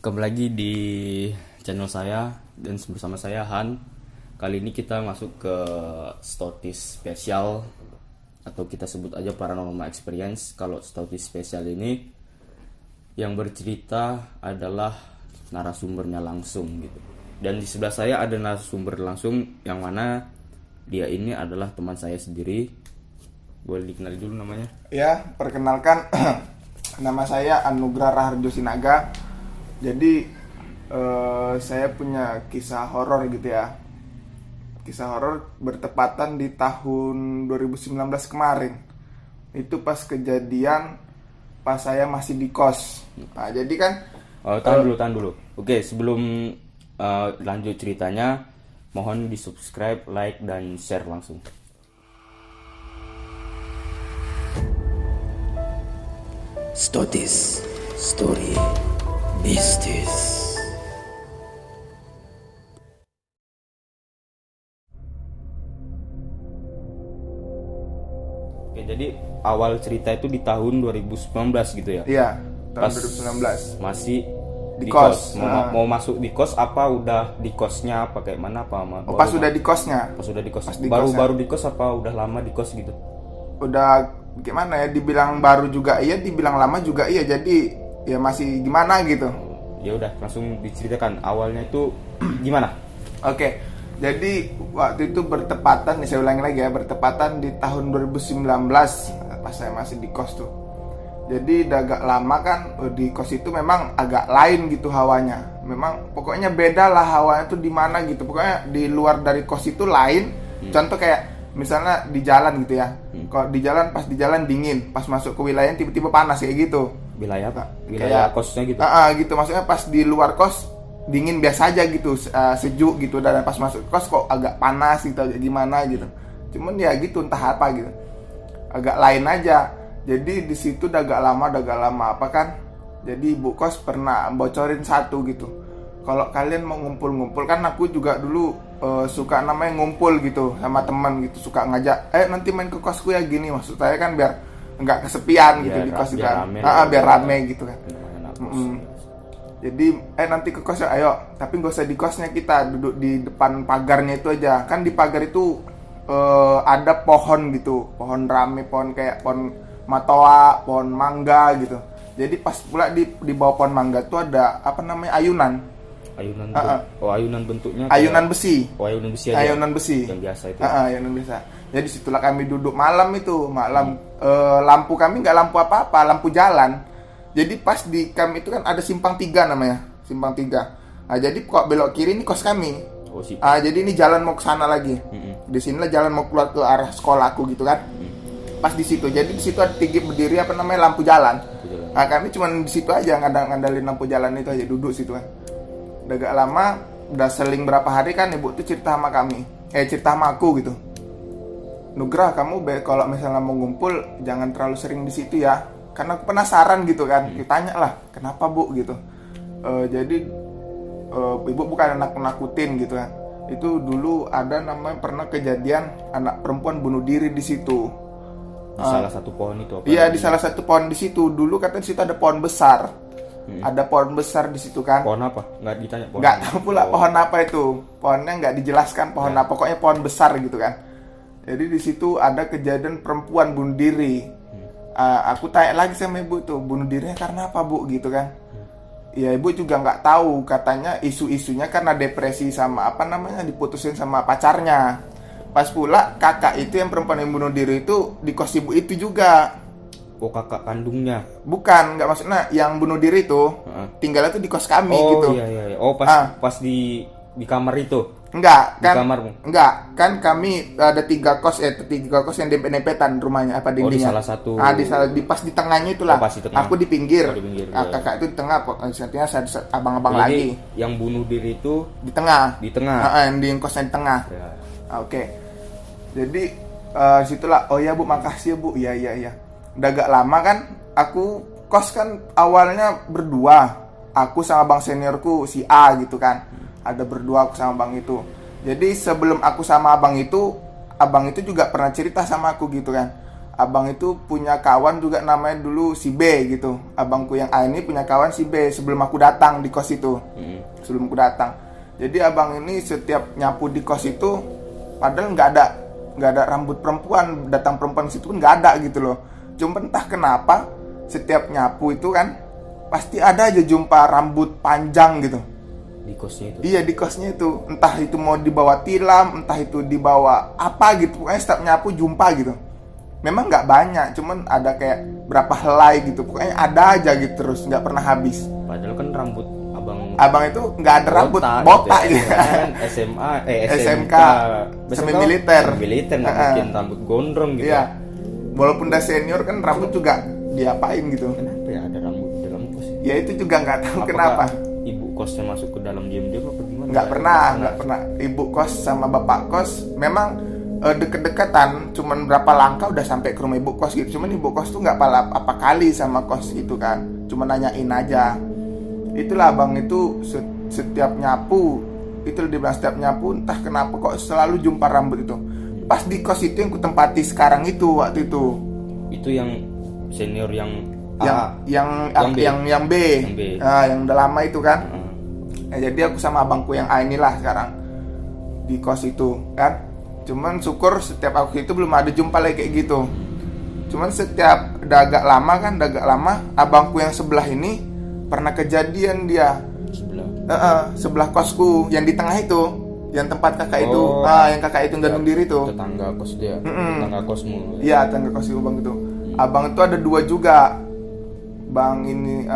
Kembali lagi di channel saya dan bersama saya Han. Kali ini kita masuk ke Stotis spesial atau kita sebut aja paranormal experience. Kalau Stotis spesial ini yang bercerita adalah narasumbernya langsung gitu. Dan di sebelah saya ada narasumber langsung yang mana dia ini adalah teman saya sendiri. Boleh dikenali dulu namanya? Ya, perkenalkan nama saya Anugrah Raharjo Sinaga. Jadi saya punya kisah horor gitu ya. Kisah horor bertepatan di tahun 2019 kemarin. Itu pas kejadian pas saya masih di kos. Nah, jadi kan tahan dulu. Oke, sebelum lanjut ceritanya, mohon di-subscribe, like dan share langsung. Stotis Story Mistis. Oke, jadi awal cerita itu di tahun 2019 gitu ya? iya, tahun Pas 2019. masih Di di kos. kos. Mau masuk di kos apa udah di kosnya apa kayak mana apa Pas sudah di kosnya. Pas udah di kos. Pas di Baru di kos apa udah lama di kos gitu? Udah gimana ya, dibilang baru juga iya, dibilang lama juga iya, jadi ya masih gimana gitu. Ya udah, langsung diceritakan awalnya itu gimana? Oke, jadi waktu itu bertepatan nih, saya ulangi lagi ya, bertepatan di tahun 2019 pas saya masih di kos tuh. Jadi udah agak lama kan di kos itu, memang agak lain gitu hawanya. Memang pokoknya beda lah hawanya tuh di mana gitu. Pokoknya di luar dari kos itu lain. Contoh kayak misalnya di jalan gitu ya. Kalau di jalan, pas di jalan dingin, pas masuk ke wilayah tiba-tiba panas kayak gitu. Wilayah apa? Wilayah Kayak, kosnya gitu. gitu. Maksudnya pas di luar kos dingin biasa aja gitu, sejuk gitu, dan pas masuk kos kok agak panas gitu, agak gimana gitu. Cuman ya gitu, entah apa gitu. Agak lain aja. Jadi di situ udah agak lama apa kan. Jadi ibu kos pernah bocorin satu gitu. Kalau kalian mau ngumpul-ngumpul, kan aku juga dulu suka namanya ngumpul gitu sama teman gitu, suka ngajak, nanti main ke kosku ya gini. Maksud saya kan biar nggak kesepian gitu di kos kan. Biar rame gitu kan. Jadi nanti ke kos ya, ayo. Tapi nggak usah di kosnya, kita duduk di depan pagarnya itu aja. Kan di pagar itu ada pohon gitu, pohon rame, pohon kayak pohon matoa, pohon mangga gitu. Jadi pas pula di bawah pohon mangga tuh ada apa namanya, ayunan. Ayunan bentuknya ayunan besi. Ayunan besi aja. Ayunan besi. Yang biasa itu. Ayunan biasa. Jadi situlah kami duduk malam itu, lampu kami nggak lampu apa-apa, lampu jalan. Jadi pas di kami itu kan ada simpang 3 namanya, simpang 3. Nah, jadi kok belok kiri ini kos kami. Jadi ini jalan mau ke sana lagi. Di sinilah jalan mau keluar ke arah sekolahku gitu kan. Pas di situ, jadi di situ ada tinggi berdiri apa namanya, lampu jalan. Nah, kami cuma di situ aja ngandalin lampu jalan itu aja, duduk situ kan. Udah agak lama, udah seling berapa hari kan ibu tuh cerita sama kami, cerita sama aku gitu. Nugrah, kamu kalau misalnya mau ngumpul jangan terlalu sering di situ ya, karena aku penasaran gitu kan. Ditanya lah, kenapa bu gitu. Jadi ibu bukan anak nakutin gitu kan. Itu dulu ada namanya pernah kejadian anak perempuan bunuh diri di situ. Di salah satu pohon itu apa? Iya, di salah satu pohon di situ. Dulu katanya di situ ada pohon besar. Ada pohon besar di situ kan. Pohon apa? Nggak ditanya pohon. Nggak tahu pula pohon apa itu. Pohonnya nggak dijelaskan pohon apa. Pokoknya pohon besar gitu kan. Jadi di situ ada kejadian perempuan bunuh diri. Aku tanya lagi sama ibu tuh, bunuh dirinya karena apa bu gitu kan. Ya ibu juga nggak tahu. Katanya isu-isunya karena depresi sama apa namanya, diputusin sama pacarnya. Pas pula kakak itu yang perempuan yang bunuh diri itu di kos ibu itu juga. Oh, kakak kandungnya? Bukan, nggak, maksudnya yang bunuh diri itu tinggalnya tuh di kos kami gitu. Oh iya. Oh, pas di kamar itu? Enggak, kan? Di kamarmu? Enggak, kan kami ada 3 kos yang dempet-dempetan rumahnya apa dindingnya. Oh, di salah satu. Pas di tengahnya itulah. Oh, pas di tengah. Aku di pinggir. Oh, di pinggir. Kakak itu di tengah, artinya abang-abang Jadi, lagi. yang bunuh diri itu Di tengah. di tengah. Yang di kosnya di tengah. Ya. Oke. Jadi situlah, oh ya bu, makasih ya bu. Iya. Udah agak lama kan, aku kos kan awalnya berdua. Aku sama bang seniorku si A gitu kan. Ada berdua aku sama bang itu. Jadi sebelum aku sama abang itu juga pernah cerita sama aku gitu kan. abang itu punya kawan juga namanya dulu si B gitu. Abangku yang A ini punya kawan si B sebelum aku datang di kos itu. Sebelum aku datang. Jadi abang ini setiap nyapu di kos itu, padahal nggak ada rambut perempuan, datang perempuan situ pun nggak ada gitu loh. Cuma entah kenapa setiap nyapu itu kan pasti ada aja jumpa rambut panjang gitu. Di kosnya itu. Iya, di kosnya itu. Entah itu mau dibawa tilam, entah itu dibawa apa gitu. Pokoknya setiap nyapu jumpa gitu. Memang nggak banyak, cuman ada kayak berapa helai gitu. Pokoknya ada aja gitu terus, nggak pernah habis. Padahal kan rambut Abang itu nggak ada rambut, botak gitu. Kan SMA, SMK, Biasanya semi kalau militer. Militer nggak bikin rambut gondrong gitu. Iya. Walaupun udah senior kan rambut juga diapain gitu. Kenapa ya ada rambut di dalam kos? Ya itu juga nggak tahu Apakah kenapa. ibu kosnya masuk ke dalam diam-diam apa gimana? Nggak pernah. Ibu kos sama bapak kos memang deket-deketan, cuman berapa langkah udah sampai ke rumah ibu kos gitu. Cuman ibu kos tuh nggak apa kali sama kos itu kan, cuma nanyain aja. Itulah abang itu setiap nyapu, itu dibilang setiap nyapu entah kenapa kok selalu jumpa rambut itu. Pas di kos itu yang kutempati sekarang itu waktu itu. Itu yang senior yang B. Yang B. Nah, yang udah lama itu kan. Nah, jadi aku sama abangku yang A inilah sekarang di kos itu kan. Cuman syukur setiap aku itu belum ada jumpa lagi kayak gitu. Cuman setiap udah agak lama abangku yang sebelah ini pernah kejadian dia sebelah kosku yang di tengah itu, yang tempat kakak itu, yang kakak itu gantung diri itu. Tetangga kos dia, tetangga kosmu. Iya, tetangga kosku bang itu. Abang itu ada dua juga, bang ini,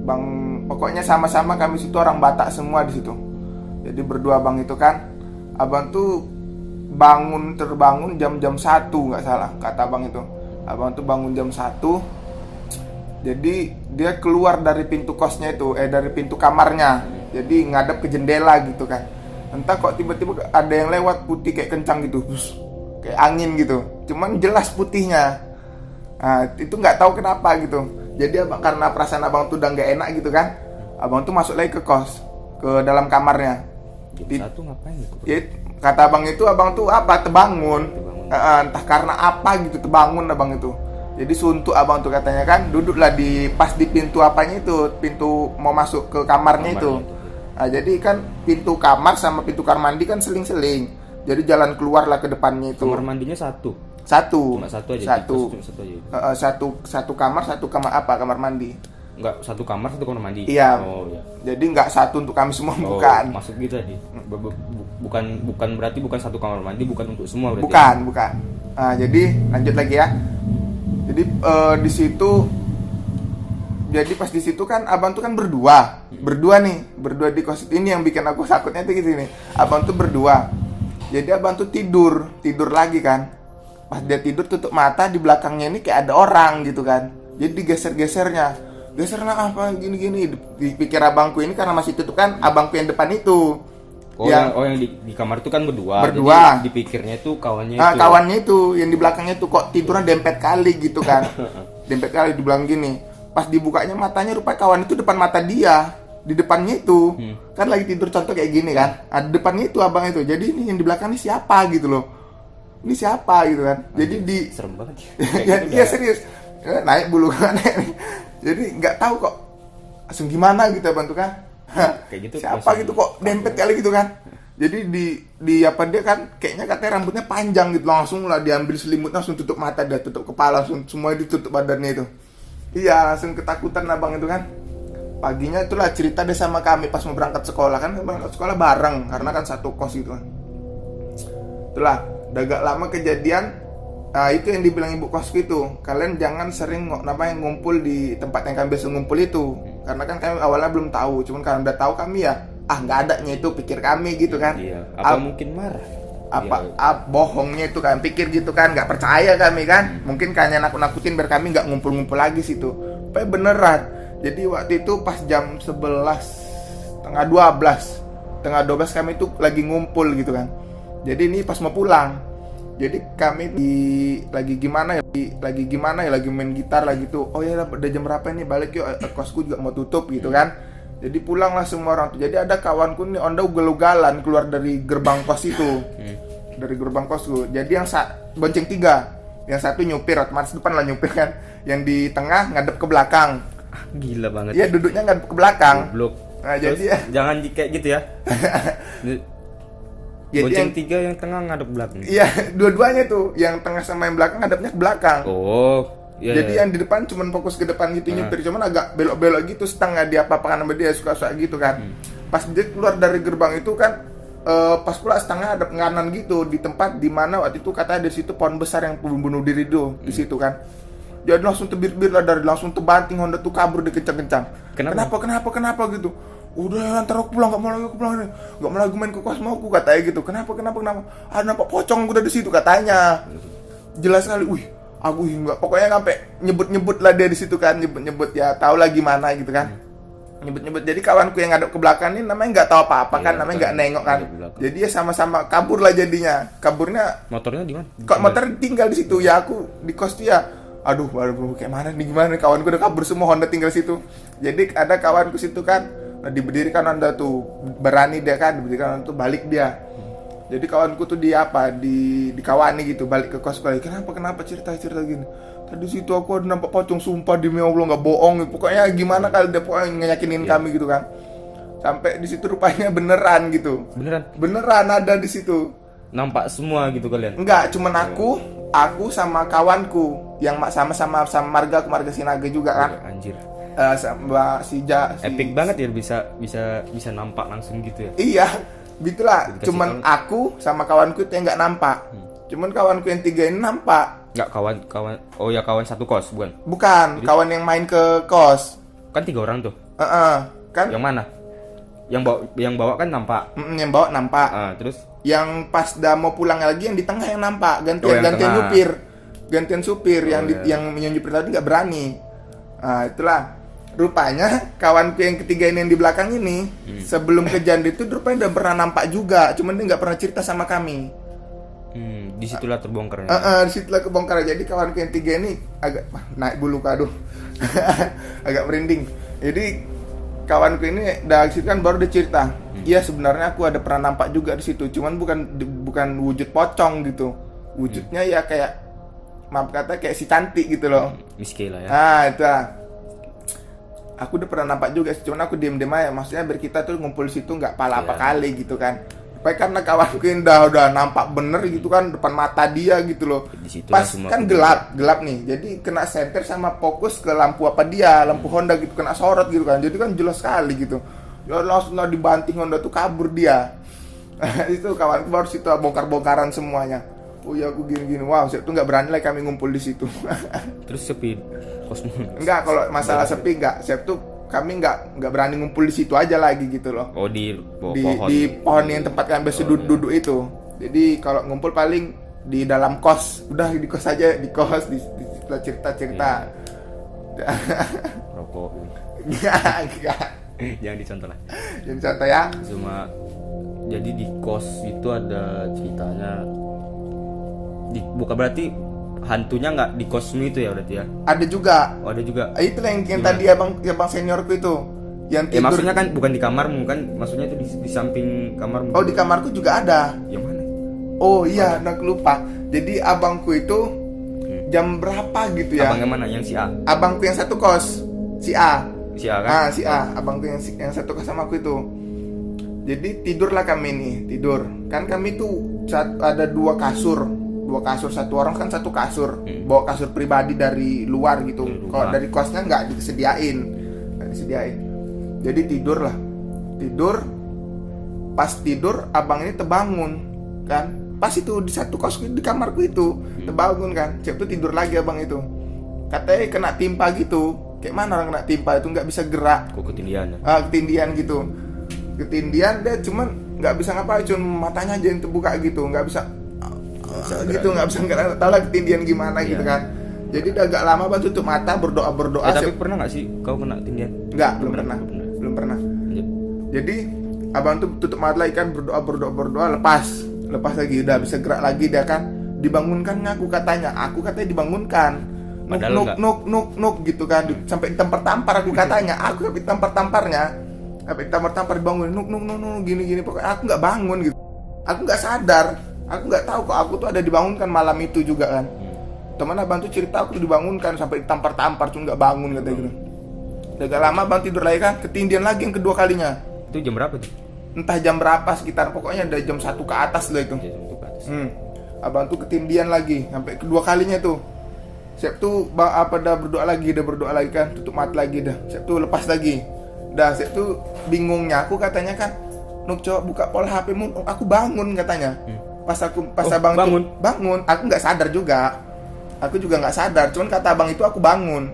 bang pokoknya sama-sama kami situ orang Batak semua di situ. Jadi berdua bang itu kan, abang tuh terbangun jam 1 nggak salah kata abang itu. Abang tuh bangun jam 1. Jadi dia keluar dari pintu kosnya itu, dari pintu kamarnya. Jadi ngadep ke jendela gitu kan. Entah kok tiba-tiba ada yang lewat putih kayak kencang gitu, kayak angin gitu. Cuman jelas putihnya. Nah, itu nggak tahu kenapa gitu. Jadi abang, karena perasaan abang tuh udah nggak enak gitu kan, abang tuh masuk lagi ke kos, ke dalam kamarnya. Satu ngapain gitu? Ya, kata abang itu, abang tuh apa? Terbangun. Entah karena apa gitu terbangun abang itu. Jadi suntuk abang tuh katanya kan, duduklah pas di pintu apanya itu, pintu mau masuk ke kamarnya itu. Nah, jadi kan pintu kamar sama pintu kamar mandi kan seling-seling. Jadi jalan keluarlah ke depannya itu. Kamar mandinya satu. Cuma satu aja. Satu kamar apa? Kamar mandi. Enggak, satu kamar satu kamar mandi. Iya. Oh, iya. Jadi enggak satu untuk kami semua, bukan. Masuk gitu tadi. Bukan berarti bukan satu kamar mandi, bukan untuk semua berarti. Bukan. Nah, jadi lanjut lagi ya. Jadi di situ, jadi pas di situ kan abang tuh kan berdua di kos ini. Yang bikin aku takutnya tuh gitu nih, abang tuh berdua. Jadi abang tuh tidur lagi kan. Pas dia tidur tutup mata, di belakangnya ini kayak ada orang gitu kan. Jadi gesernya apa gini. Dipikir abangku ini karena masih tutup kan, abangku yang depan itu. Yang di kamar itu kan berdua. Jadi dipikirnya itu kawannya itu. Kawannya itu yang di belakangnya itu kok tidurnya dempet kali gitu kan. Dempet kali dibilang gini. Pas dibukanya matanya, rupanya kawan itu depan mata dia. Di depannya itu. Kan lagi tidur contoh kayak gini kan. Di depannya itu abang itu. Jadi ini yang di belakang ini siapa gitu loh. Ini siapa gitu kan. Jadi serem banget. Iya serius. Naik bulu kan. Jadi nggak tahu kok langsung gimana gitu abang tuh kan. Kayak gitu. Siapa gitu kok dempet kali gitu kan. Jadi di apa dia kan kayaknya katanya rambutnya panjang gitu, langsung lah diambil selimutnya, langsung tutup mata, dia tutup kepala, langsung semua ditutup badannya itu. Iya, langsung ketakutan abang itu kan. Paginya itulah cerita dia sama kami pas mau berangkat sekolah kan, berangkat sekolah bareng karena kan satu kos gitu kan. Itulah, udah agak lama kejadian. Nah, itu yang dibilang ibu kos gitu. Kalian jangan sering ngumpul di tempat yang kalian biasa ngumpul itu. Karena kan kami awalnya belum tahu, cuman karena udah tahu kami ya, nggak adanya itu pikir kami gitu kan. Iya. Apa mungkin marah? Bohongnya itu kan pikir gitu kan, nggak percaya kami kan. Mungkin kayaknya nakut-nakutin biar kami nggak ngumpul-ngumpul lagi situ. Tapi beneran. Jadi waktu itu pas jam 11, tengah 12 kami tuh lagi ngumpul gitu kan. Jadi ini pas mau pulang. Jadi kami lagi gimana ya, lagi main gitar lagi tuh. Oh ya udah jam berapa nih, balik yuk, kosku juga mau tutup gitu kan. Jadi pulanglah semua orang tuh. Jadi ada kawanku nih onda ugal-ugalan keluar dari gerbang kos itu. Dari gerbang kosku. Jadi yang bonceng 3. yang satu nyupir, otomatis depan lah nyupir kan, yang di tengah ngadep ke belakang. Gila banget. Iya, duduknya ngadep ke belakang. Goblok. Nah, Terus, jadi ya, jangan kayak gitu ya. jadi Bonceng yang 3 yang tengah ngadep belakang. iya, dua-duanya tuh, yang tengah sama yang belakang ngadepnya ke belakang. Oh, iya. Jadi iya. yang di depan cuman fokus ke depan gitu nyupir, cuman agak belok-belok gitu, setengah dia apa-apakan sama dia, suka-suka gitu kan. Pas dia keluar dari gerbang itu kan, pas pula setengah ada kanan gitu di tempat di mana waktu itu katanya di situ pohon besar yang bunuh diri itu di situ kan. Jadi langsung tebir-bir lah, dari langsung tebanting Honda tuh kabur dia kencang-kencang. Kenapa gitu? Udah antar aku pulang, nggak mau lagi main ke kos mau aku, katanya gitu. Kenapa? Ada nampak pocong udah di situ katanya. Jelas sekali, aku enggak, pokoknya sampai nyebut lah dia di situ kan, nyebut ya, tahu lah gimana gitu kan. Nyebut. Jadi kawanku yang ngadep ke belakang ini namanya nggak tahu apa-apa kan, namanya nggak nengok kan. Jadi ya sama-sama kabur lah jadinya. Kaburnya Motornya di mana? kok motor tinggal di situ ya, aku di kos dia. Aduh, kayak mana nih, gimana nih, kawanku udah kabur semua, Honda tinggal situ. Jadi ada kawanku situ kan, diberdirikan Honda tuh, berani dia kan, diberdirikan Honda tuh, balik dia. Jadi kawanku tuh dikawani gitu, balik ke kos lagi. Kenapa cerita gini. Tadi situ aku ada nampak pocong, sumpah demi Allah nggak bohong. Pokoknya gimana kali dia pokoknya ngeyakinin kami gitu kan. Sampai di situ rupanya beneran gitu. Beneran ada di situ. Nampak semua gitu kalian? Enggak, cuman aku sama kawanku yang sama marga Sinaga juga kan. Anjir. Sama Epic banget ya bisa nampak langsung gitu ya. Iya, gitulah. Dikasih Cuman tahu. aku sama kawanku itu yang nggak nampak. Cuman kawanku yang 3 ini nampak. Enggak, kawan. Oh ya, kawan satu kos, bukan? Bukan, kawan yang main ke kos. Kan 3 orang tuh. Kan Yang mana? Yang bawa kan nampak. yang bawa nampak. Terus Yang pas dah mau pulang lagi yang di tengah yang nampak. yang Gantian tengah. nyupir. Gantian supir iya. yang nyupir tadi nggak berani. Itulah. Rupanya kawanku yang ketiga ini yang di belakang ini sebelum kejadian itu rupanya udah pernah nampak juga, cuman dia nggak pernah cerita sama kami. disitulah terbongkarnya. Disitulah kebongkar. Jadi kawanku yang 3 ini agak naik bulu kado. Agak merinding. Jadi kawanku ini dari situ kan baru dia cerita. Iya, sebenarnya aku ada pernah nampak juga di situ, cuman bukan wujud pocong gitu. Wujudnya ya kayak, maaf kata, kayak si cantik gitu loh. Miss K lah ya. Itu lah. Aku udah pernah nampak juga, cuman aku diem-diem aja. Maksudnya biar kita tuh ngumpul di situ nggak pala apa kali gitu kan. Tapi karena kawanku ini udah nampak bener gitu kan depan mata dia gitu loh. Disitulah Pas semua kan gelap nih, jadi kena senter sama fokus ke lampu apa dia, lampu Honda gitu, kena sorot gitu kan. Jadi kan jelas sekali gitu. Ya langsung lah dibanting Honda tuh, kabur dia. Itu kawanku baru situ bongkar-bongkaran semuanya. Oh ya, aku gini-gini. Wow, saya tuh nggak berani lah kami ngumpul di situ. Terus sepi kosmo. Enggak, kalau masalah sepi enggak. Saya tuh kami nggak berani ngumpul di situ aja lagi gitu loh. Oh, di Pohon. Di pohon yang tempat kami biasa duduk itu. Jadi kalau ngumpul paling di dalam kos. Udah di kos aja, di kos di cerita-cerita. Rokok. Enggak. Jangan dicontoh lah. Jadi contoh ya. Cuma jadi di kos itu ada ceritanya. Bukan berarti hantunya nggak di kosmu itu ya berarti ya? Ada juga. Oh, ada juga. Itu yang tadi abang seniorku itu. Yang tidur. Maksudnya kan bukan di kamarmu kan? Maksudnya itu di samping kamarmu. Oh, di kamarku juga ada. Yang mana? Oh iya, aku lupa. Jadi abangku itu jam berapa gitu ya? Abang yang mana? Yang si A? Abangku yang satu kos, si A. Si A kan? Si A, abangku yang satu kos sama aku itu. Jadi tidurlah kami nih, tidur. Kan kami tuh ada 2 kasur. 2 kasur, satu orang kan satu kasur. Bawa kasur pribadi dari luar gitu. Kalau dari kosnya nggak disediain. Jadi tidurlah. Pas tidur abang ini terbangun kan. Pas itu di satu kos di kamarku itu terbangun kan. Siap tuh tidur lagi abang itu. Katanya kena timpa gitu. Kayak mana orang kena timpa itu nggak bisa gerak. Kok ketindihan ya? Ketindian gitu. Ketindian dia cuman nggak bisa ngapain, cuma matanya aja yang terbuka gitu, nggak bisa gitu, nggak bisa gerak. Tahu lah ketindian gimana gitu kan. Jadi udah agak lama bang tutup mata berdoa. Tapi pernah nggak sih kau kena ketindian? Nggak, belum pernah. Ya. Jadi abang tuh tutup mata lagi kan, berdoa, lepas lagi, udah bisa gerak lagi dia kan. Dibangunkan aku katanya dibangunkan. Nuk gitu kan. Sampai tampar aku katanya. Aku sampai tampar dibangun. Nuk gini pokoknya aku nggak bangun gitu. Aku nggak sadar. Aku nggak tahu kok aku tuh ada dibangunkan malam itu juga kan. teman abang tuh cerita aku tuh dibangunkan sampai ditampar-tampar cuma nggak bangun katanya gitu. Udah gak lama abang tidur lagi kan, ketindihan lagi yang kedua kalinya. Itu jam berapa tuh? Entah jam berapa, sekitar pokoknya dari jam 1 ke atas lah itu. Jam itu ke atas. Abang tuh ketindihan lagi sampai kedua kalinya tuh. Siap tuh dah berdoa lagi kan, tutup mata lagi dah. Siap tuh lepas lagi. Dah siap tuh bingungnya aku katanya kan, Nuk coba buka pola HP-mu, aku bangun katanya. Pas abang bangun? tuh bangun, aku nggak sadar juga. Aku juga nggak sadar, cuman kata abang itu aku bangun.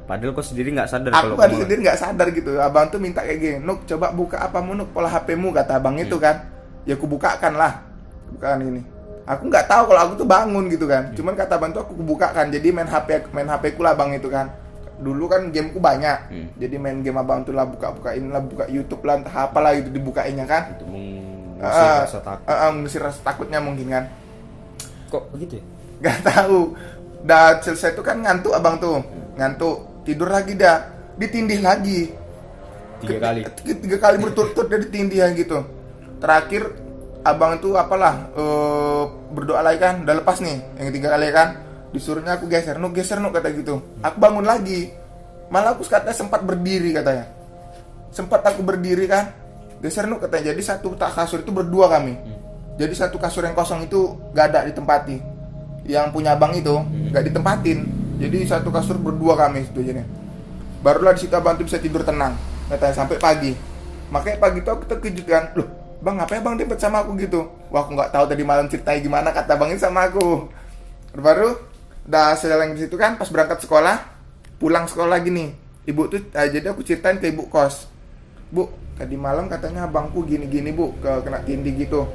Padahal kau sendiri nggak sadar Aku kalau kan kamu- sendiri nggak sadar gitu. Abang tuh minta kayak gini, Nuk coba buka apamu Nuk, pola HP-mu kata abang itu kan. Ya aku bukakan lah, bukaan ini. Aku nggak tahu kalau aku tuh bangun gitu kan. Cuman kata abang tuh aku bukakan. Jadi main HP ku lah abang itu kan. Dulu kan gameku banyak. Jadi main game abang tuh lah buka-bukain lah, buka YouTube lah, entah apa lah itu dibukainnya kan. untuk mengusir rasa takut. Mengusir rasa takutnya mungkin kan. Kok begitu ya? Gak tahu. Udah selesai tuh kan ngantuk abang tuh. Ngantuk, tidur lagi dah. Ditindih lagi. 3 kali. 3 kali berturut-turut dia ditindih gitu. Terakhir abang itu apalah berdoa lagi kan, udah lepas nih yang 3 kali kan. Disuruhnya aku geser nuk kata gitu. Aku bangun lagi. Malah aku katanya sempat berdiri katanya. Sempat aku berdiri kan. Geser nuk katanya. Jadi satu kasur itu berdua kami. Jadi satu kasur yang kosong itu gak ada ditempati. Yang punya abang itu gak ditempatin. Jadi satu kasur berdua kami situ jadi. Barulah di situ abang tuh bisa tidur tenang katanya sampai pagi. Makanya pagi tuh aku terkejut kan. Loh, bang ngapain bang dempet sama aku gitu? Wah aku nggak tahu tadi malam ceritanya gimana kata bang ini sama aku. Baru udah selesai di situ kan pas berangkat sekolah, pulang sekolah lagi nih. Ibu tuh jadi aku ceritain ke ibu kos. Bu, tadi malam katanya abangku gini-gini bu, kena tindih gitu.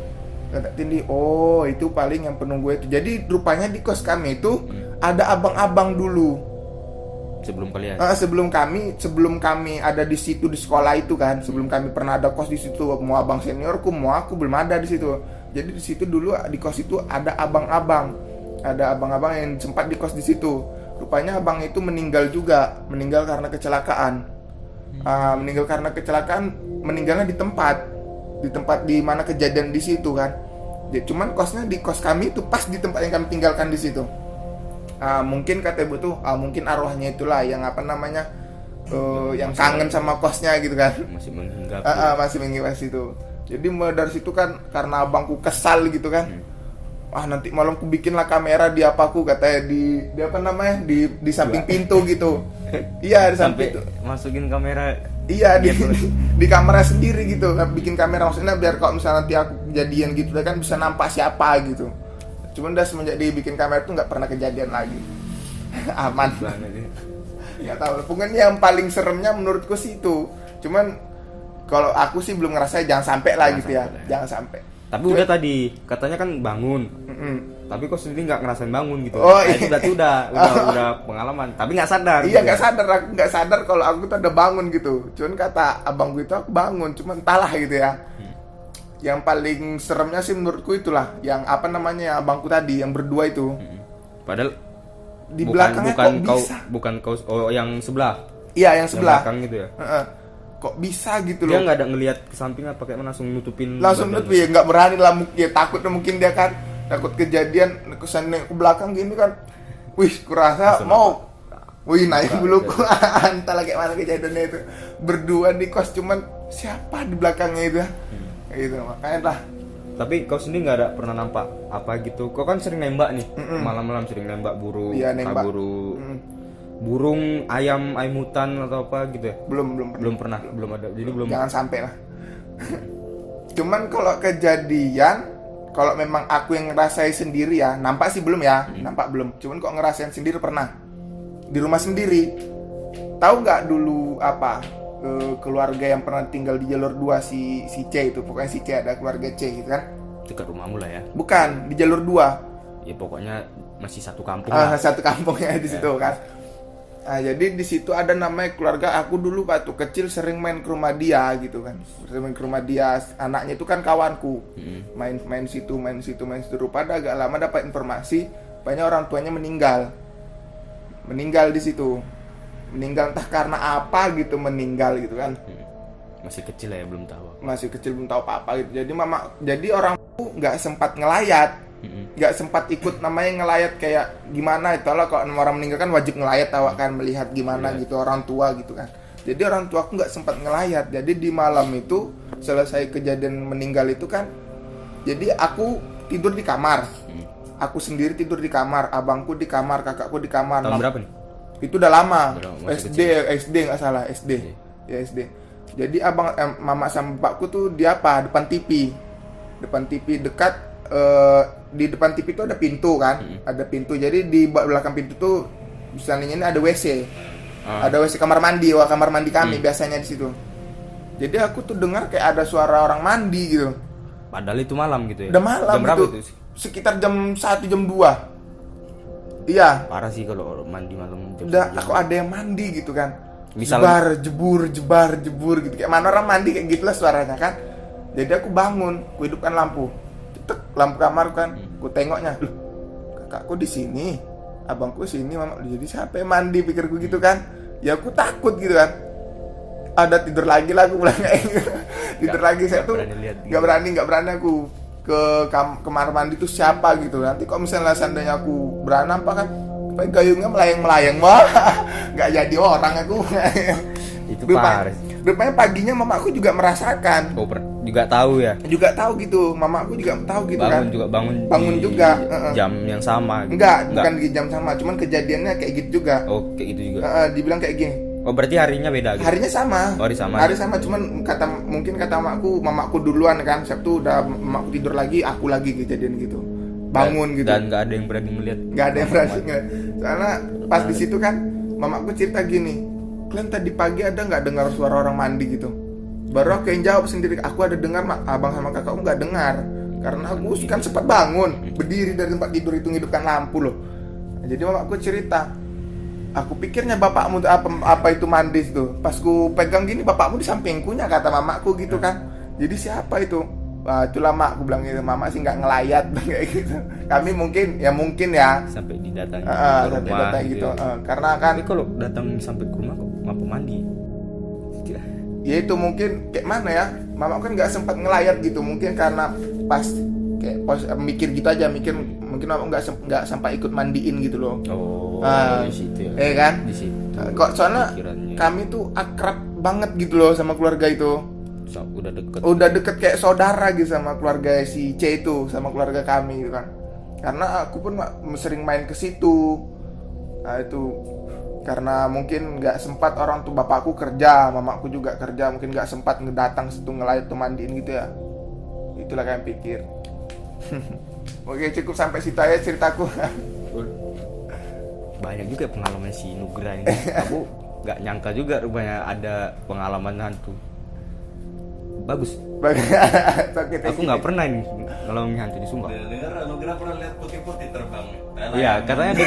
Kena tindih. Oh, itu paling yang penunggu itu. Jadi rupanya di kos kami itu ada abang-abang dulu. Sebelum kalian. Sebelum kami ada di situ di sekolah itu kan, sebelum kami pernah ada kos di situ, mau abang seniorku, mau aku belum ada di situ. Jadi di situ dulu di kos itu ada abang-abang yang sempat di kos di situ. Rupanya abang itu meninggal juga, meninggal karena kecelakaan. Meninggalnya di tempat di mana kejadian di situ kan. Cuman kosnya di kos kami itu pas di tempat yang kami tinggalkan di situ. Mungkin kata ibu tuh mungkin arwahnya itulah yang yang kangen sama kosnya gitu kan. Masih menghinggapi. Masih mengingat situ. Jadi mulai dari situ kan karena abangku kesal gitu kan. Nanti malam ku bikinlah kamera di apaku katanya di samping pintu gitu. Iya di samping Sampai masukin kamera. Iya di kamera sendiri gitu. Bikin kamera maksudnya biar kalau misalnya nanti aku kejadian gitu kan bisa nampak siapa gitu. Cuman udah semenjak dibikin kamera tuh nggak pernah kejadian lagi. Aman Banget ya. nggak tahu. Pokoknya yang paling seremnya menurutku sih itu. Cuman kalau aku sih belum ngerasain jangan sampai lah gitu ya. Jangan sampai. Tapi udah tadi katanya kan bangun. Tapi kok sendiri nggak ngerasain bangun gitu. Oh, Nah, iya. itu berarti udah pengalaman. Tapi nggak sadar. Iya gitu nggak ya. sadar, aku nggak sadar kalau aku tuh ada bangun gitu. Cuman kata abangku itu aku bangun, cuman entahlah gitu ya. Yang paling seremnya sih menurutku itulah, yang yang abangku tadi, yang berdua itu. Padahal Di belakangnya kok bisa? bukan kau yang sebelah. Iya yang Yang sebelah. belakang gitu ya. Kok bisa gitu Dia loh? nggak ada ngelihat ke samping apa kayak langsung nutupin. Langsung badan. nutup ya nggak berani lah, ya takutnya mungkin dia kan takut kejadian kesana ke belakang gini kan. Wih, kurasa Langsung mau. Wih, naik buluku. Entahlah kayak mana kejadiannya itu. Berdua di kos cuman siapa di belakangnya itu? Gitu makanya lah. Tapi kau sendiri nggak ada pernah nampak apa gitu? Kau kan sering nembak nih, malam-malam sering nembak burung, Iya, nembak. burung, ayam hutan atau apa gitu ya? Belum Belum ada. Jadi belum. jangan sampai lah. Cuman kalau kejadian, kalau memang aku yang ngerasain sendiri ya, nampak sih belum ya, nampak belum. Cuman kok ngerasain sendiri pernah di rumah sendiri. Tahu nggak dulu keluarga yang pernah tinggal di jalur 2 si C itu, pokoknya si C ada keluarga C gitu kan? Dekat rumahmu lah ya. Bukan di jalur 2. Ya pokoknya masih satu kampung lah. Satu kampungnya di situ kan. Jadi di situ ada namanya keluarga aku dulu waktu kecil sering main ke rumah dia gitu kan. Sering main ke rumah dia, anaknya itu kan kawanku. Main situ. Rupanya agak lama dapat informasi banyak orang tuanya meninggal. Meninggal di situ. Meninggal entah karena apa gitu meninggal gitu kan. Masih kecil lah ya belum tahu. Masih kecil belum tahu apa-apa gitu. Jadi orang nggak sempat ngelayat. nggak sempat ikut namanya ngelayat kayak gimana itu lah, kalau orang meninggal kan wajib ngelayat awak kan, melihat gimana gitu orang tua gitu kan. Jadi orang tua aku nggak sempat ngelayat. Jadi di malam itu selesai kejadian meninggal itu kan, jadi aku tidur di kamar. Aku sendiri tidur di kamar, abangku di kamar, kakakku di kamar. Tahun berapa nih? Itu udah lama. Masih SD nggak salah, SD. Ya SD. Jadi mama sama bapakku tuh di depan TV. Depan TV dekat di depan TV itu ada pintu kan? Ada pintu. Jadi di belakang pintu tuh misalnya ini ada WC. Ada WC kamar mandi, kamar mandi kami biasanya di situ. Jadi aku tuh dengar kayak ada suara orang mandi gitu. Padahal itu malam gitu ya. Udah malam jam berapa gitu. itu? Sekitar jam 1 jam 2. Iya. Parah sih kalau mandi malam jam Udah 1 jam. aku ada yang mandi gitu kan. Misalnya- jebar jebur gitu. Kayak mana orang mandi kayak gitulah suaranya kan. Jadi aku bangun, aku hidupkan lampu. Cetek lampu kamar kan. Aku tengoknya, loh, kakakku di sini, abangku sini, mama. Jadi siapa yang mandi pikirku gitu kan. Ya aku takut gitu kan. Ada tidur lagi lah aku bilang kayak gitu. Tidur lagi saya tuh berani lihat. nggak berani aku ke kamar mandi tuh siapa gitu. Nanti kok misalnya seandainya aku beranak apa kan, kayak gayungnya melayang wah, nggak jadi orang aku. Itu parah. Rupanya paginya mama aku juga merasakan, Juga tahu ya. juga tahu gitu, mama aku juga tahu gitu kan. Bangun di juga, jam yang sama. Gitu. Enggak, bukan di jam sama, cuman kejadiannya kayak gitu juga. Oh, kayak gitu juga. Dibilang kayak gini. Oh, berarti harinya beda gitu. Harinya sama. Oh, hari sama. Hari sama, cuman mungkin kata mamaku duluan kan. Sabtu udah mamaku tidur lagi, aku lagi kejadian gitu. Bangun gitu. Dan nggak ada yang berani melihat. Nggak ada yang berani ngeliat. Soalnya pas di situ kan mamaku cerita gini, kalian tadi pagi ada nggak dengar suara orang mandi gitu? Baru aku yang jawab sendiri, aku ada dengar, abang sama kakakku nggak dengar. Karena aku kan sempat bangun, berdiri dari tempat tidur itu ngidupkan lampu loh. Nah, jadi mamaku cerita, aku pikirnya bapakmu apa itu mandi itu. Pas ku pegang gini, bapakmu di sampingkunya kata mamaku gitu kan. Jadi siapa itu? Wah, itulah mak, aku bilang gitu. Mama sih nggak ngelayat kayak gitu. Kami mungkin ya Sampai didatangi ke sampai rumah datang gitu. ya. Karena kan Tapi kalau datang sampai ke rumah kok ngapa mandi? ya itu mungkin kayak mana ya, mama kan nggak sempat ngelayat gitu, mungkin karena pas mikir gitu aja, mungkin mama nggak sampai ikut mandiin gitu loh. Oh, di situ ya. Kan Di situ. kok soalnya Pikirannya. kami tuh akrab banget gitu loh sama keluarga itu, Udah deket. deket kayak saudara gitu sama keluarga si C itu, sama keluarga kami gitu kan. Karena aku pun sering main ke situ. Nah itu karena mungkin nggak sempat, orang tuh bapakku kerja, mamaku juga kerja, mungkin nggak sempat ngedatang situ ngelayat tuh mandiin gitu ya. Itulah kalian pikir. Oke, cukup sampai situ aja ceritaku. Banyak juga pengalaman si Nugra ini. Aku nggak nyangka juga rupanya ada pengalaman hantu. Bagus. Aku nggak pernah ini ngalamin hantu di Sumpah. Dengar Nugra pernah lihat putih-putih terbang. Iya, katanya ada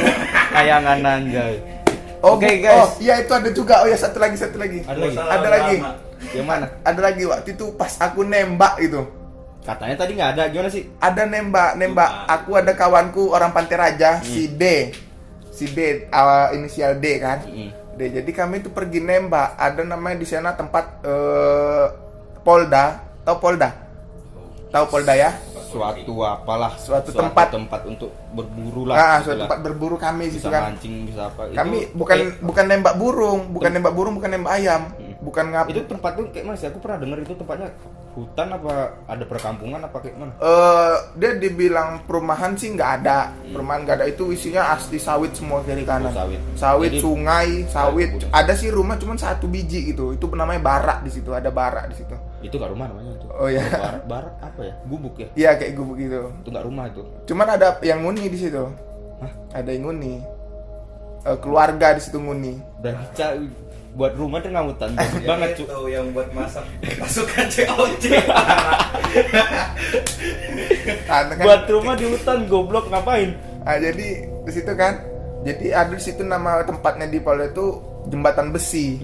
tayangan anjay. Oh, Oke, guys. iya itu ada juga. Oh ya, satu lagi. Ada lagi. Yang mana? Ada lagi waktu itu pas aku nembak itu. Katanya tadi nggak ada, gimana sih? Ada nembak. Aku ada kawanku orang Pantai Raja, si D, inisial D kan. D. Jadi kami itu pergi nembak. Ada namanya di sana tempat Polda. Tahu Polda ya? Suatu tempat untuk berburu lah. Suatu tempat berburu kami bisa situ kan. mancing, bisa apa. Kami bukan nembak burung, bukan nembak ayam, bukan ngap. Itu tempat tuh kayak mana sih? Aku pernah dengar itu tempatnya hutan apa ada perkampungan apa kayak mana? Dia dibilang perumahan sih nggak ada. Perumahan nggak ada, itu isinya asli sawit semua kiri kanan. Sawit. Jadi, sungai, sawit. Ada sih rumah cuman 1 biji gitu. Itu namanya barak di situ, ada barak di situ. Itu nggak rumah namanya itu. Oh ya. Barak apa ya? Gubuk ya? Iya kayak gubuk gitu. Itu nggak rumah itu. Cuman ada yang nguni di situ. Hah? Ada yang nguni. Keluarga di situ nguni. Dan buat rumah tuh ngamutan banget cu. Itu yang buat masak pasukan COC. Kan, Buat rumah di hutan goblok ngapain? jadi di situ kan. Jadi ada di situ nama tempatnya di Polda itu Jembatan Besi.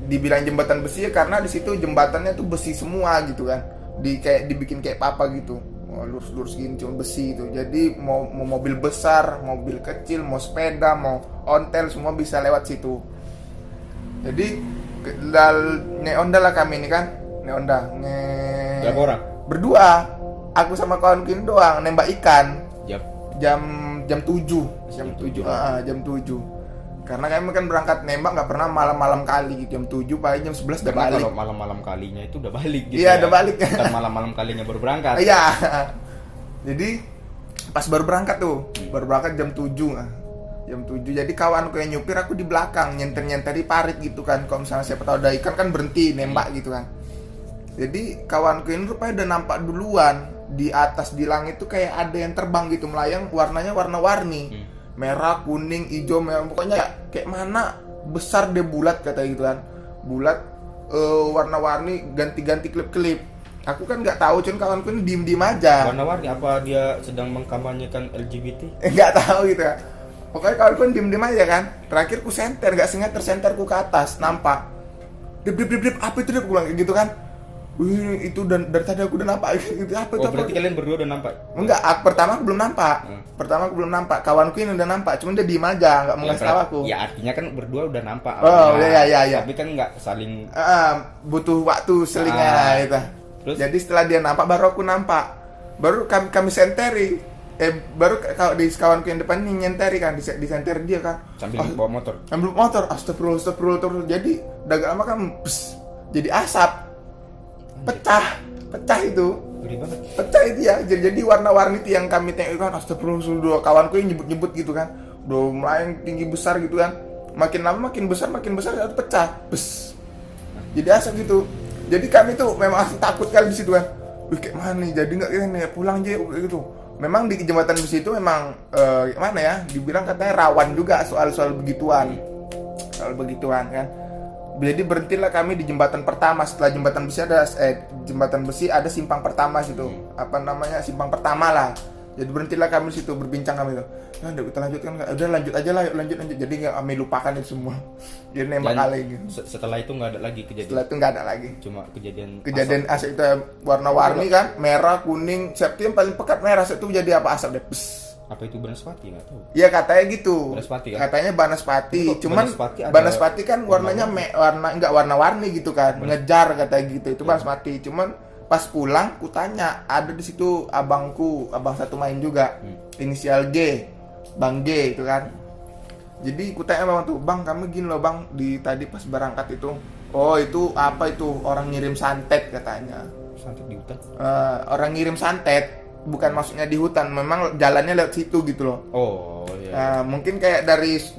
Dibilang jembatan besi ya karena di situ jembatannya tuh besi semua gitu kan. Dibikin kayak papa gitu. Lurus-lurus gini cuma besi itu. Jadi mau mobil besar, mobil kecil, mau sepeda, mau ontel semua bisa lewat situ. Jadi neonda lah kami ini kan. Neonda. Berapa orang? Berdua. aku sama kawanku ini doang nembak ikan Jap. jam 7 jam 7 karena kami kan berangkat nembak nggak pernah malam-malam kali gitu. Jam 7 paling jam 11 udah Karena balik. kalau malam-malam kalinya itu udah balik gitu. Iya, ya. udah balik. Bukan malam-malam kalinya baru berangkat. Iya. Jadi pas baru berangkat tuh, baru berangkat jam 7. Jam 7. Jadi kawanku yang nyupir, aku di belakang nyenter-nyenter di parit gitu kan. Kalau misalnya siapa tahu ada ikan kan berhenti nembak gitu kan. Jadi kawanku ini rupanya udah nampak duluan di atas di langit tuh kayak ada yang terbang gitu melayang, warnanya warna-warni. Merah, kuning, hijau, merah, pokoknya kayak mana besar dia bulat kata gitu kan. Bulat warna-warni, ganti-ganti klip-klip. Aku kan nggak tahu, cuman kawanku ini diem-diem aja. Warna-warni apa dia sedang mengkampanyekan LGBT? Nggak tahu gitu kan. Pokoknya kawanku ini diem-diem aja kan. Terakhir ku senter, nggak sengaja tersenterku ke atas, nampak. Dip, apa itu dia bilang gitu kan. Wih, itu dari tadi aku udah nampak gitu. Apa itu? Oh, berarti kalian berdua udah nampak? Enggak, pertama aku belum nampak. Kawanku ini udah nampak, cuman dia diem aja, nggak mau ngasih tahu aku. Ya artinya kan berdua udah nampak. Oh, artinya. iya. Tapi kan nggak saling. Butuh waktu selingan gitu. Terus? Jadi setelah dia nampak, baru aku nampak. Baru kami senteri. Baru kalau di kawanku yang depan ini nyenteri kan, disenter dia kan. Sambil bawa motor. Ambil motor, astagfirullah. Jadi udah gak lama kan, jadi asap. Pecah itu. Gede banget. Pecah itu ya. Jadi warna-warni itu yang kami tengok kan, astagfirullah, kawanku yang nyebut-nyebut gitu kan. Udah melayang tinggi besar gitu kan. Makin lama makin besar itu pecah. Jadi asap gitu. Jadi kami tuh memang takut kali di situ kan. Wih, kayak mana nih? Jadi nggak ini pulang aja gitu. Memang di jembatan besi itu memang mana ya? Dibilang katanya rawan juga soal begituan. Soal begituan kan. Jadi berhentilah kami di jembatan pertama. Setelah jembatan besi ada simpang pertama situ. Apa namanya? Simpang pertama lah. Jadi berhentilah kami di situ, berbincang kami tuh. Nah, udah kita lanjutkan nggak? Udah lanjut aja lah, lanjut. Jadi nggak kami lupakan itu semua. Jadi nembak kali gitu. Setelah itu nggak ada lagi kejadian. Setelah itu nggak ada lagi. Cuma kejadian Asap itu warna-warni kan, merah, kuning, siapa yang paling pekat merah itu jadi apa asap deh. Apa itu Banaspati nggak tahu. Iya katanya gitu. Banaspati kan? Katanya Banaspati. Kok Cuman Banaspati kan warnanya warna-warni gitu kan. Ngejar katanya gitu. Itu Banaspati. Cuman pas pulang ku tanya, ada di situ abang satu main juga. Inisial G. Bang G itu kan. Jadi ku tanya bang tuh, "Bang, kamu gini loh, Bang, tadi pas berangkat itu. Oh, itu apa itu? Orang ngirim santet katanya." Santet di hutan. Orang ngirim santet. Bukan maksudnya di hutan, memang jalannya lewat situ gitu loh. Oh iya. Mungkin kayak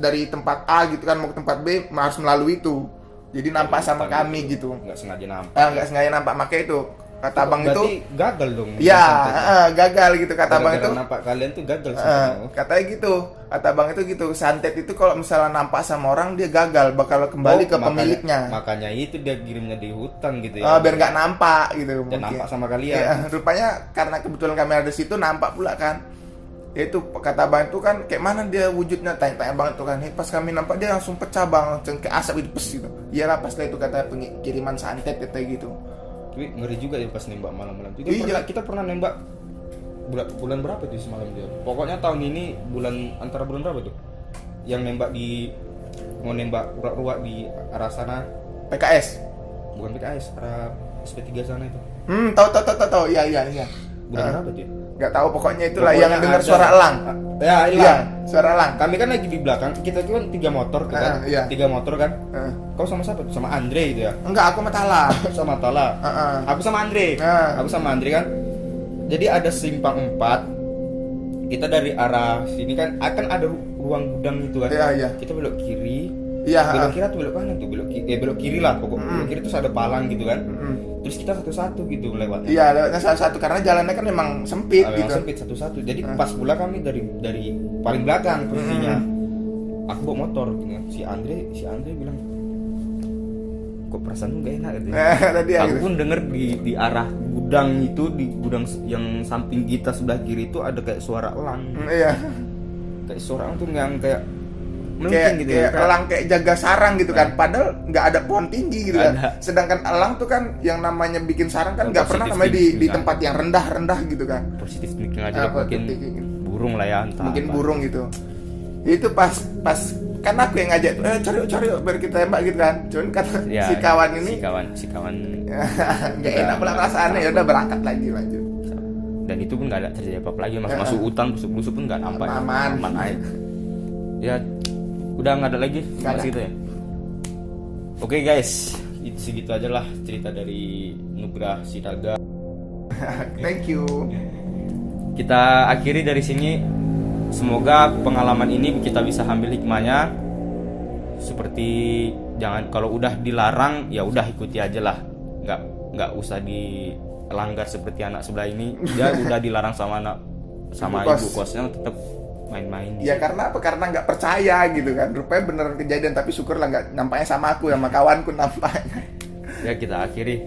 dari tempat A gitu kan mau ke tempat B harus melalui itu. Jadi nampak sama kami gitu. Nggak sengaja nampak. Nggak sengaja nampak, makanya itu kata abang itu. Berarti gagal dong. Iya, gagal gitu kata abang itu. Nampak kalian tuh gagal sebenarnya. Katanya gitu. Kata abang itu gitu. Santet itu kalau misalnya nampak sama orang dia gagal, bakal kembali ke pemiliknya. Makanya itu dia kirimnya di hutan gitu ya. Biar nggak nampak gitu. Dan nampak sama kalian. Ya, rupanya karena kebetulan kami ada di situ nampak pula kan. Itu kata abang itu kan kayak mana dia wujudnya, tanya abang itu kan. Pas kami nampak dia langsung pecah bang, kayak asap itu gitu. Iyalah pas itu kata kiriman santet kayak gitu. Tapi ngeri juga ya pas nembak malam-malam. Kita pernah nembak bulan berapa tuh semalam dia? Pokoknya tahun ini antara bulan berapa tuh? Yang mau nembak ruak-ruak di arah sana. PKS. Bukan PKS, arah SP3 sana itu. Tahu. Iya. Bulan berapa tuh? Nggak tahu, pokoknya itulah yang dengar suara elang. Ya, iya, suara elang. Kami kan lagi di belakang, kita kan 3 motor kan. Iya. 3 motor kan. Kau sama siapa? Sama Andre itu ya? Enggak, aku sama Tala. Sama Tala. Aku sama Andre. Aku sama Andre kan. Jadi ada simpang 4. Kita dari arah sini kan akan ada ruang gudang gitu kan. Iya. Kita belok kiri. Iya. Belok kiri atau belok kanan tuh? Belok kiri lah pokoknya. Belok kiri terus ada palang gitu kan. Terus kita satu-satu gitu lewatnya. Iya, lewatnya satu-satu karena jalannya kan memang sempit gitu. Sempit satu-satu. Jadi pas pula kami dari paling belakang posisinya. Aku bawa motor gitu kan. Si Andre bilang, "Kok perasaan gak enak gitu." Tadi aku pun denger di arah gudang itu, di gudang yang samping kita sebelah kiri itu ada kayak suara elang. Iya. Kayak suara elang tuh yang kayak melengking gitu kayak ya. Elang kayak jaga sarang gitu kan. Padahal nggak ada pohon tinggi gitu kan. Sedangkan elang tuh kan yang namanya bikin sarang kan nggak pernah namanya di tempat yang rendah gitu kan. Positif thinking aja mungkin burung lah ya, entah mungkin apa. Burung gitu. Itu pas kan aku yang ngajak cari biar kita tembak gitu kan. Cuman kata si kawan ini si kawan nggak enak pula perasaannya, ya udah berangkat lagi lanjut. dan itu pun nggak ada terjadi apa-apa lagi, masuk hutan busuk pun nggak nampak, Aman. aja. Ya udah nggak ada lagi Nggak ada. gitu ya. Oke guys, itu segitu aja lah cerita dari Nugrah Sidaga. Thank you. Kita akhiri dari sini. Semoga pengalaman ini kita bisa ambil hikmahnya. Seperti jangan, kalau udah dilarang ya udah ikuti aja lah. Nggak usah dilanggar seperti anak sebelah ini. Dia udah dilarang sama ibu kosnya tetap main-main. Ya karena apa? Karena nggak percaya gitu kan. Rupanya beneran kejadian, tapi syukurlah nggak nampaknya sama aku, sama kawanku nampaknya. Ya kita akhiri.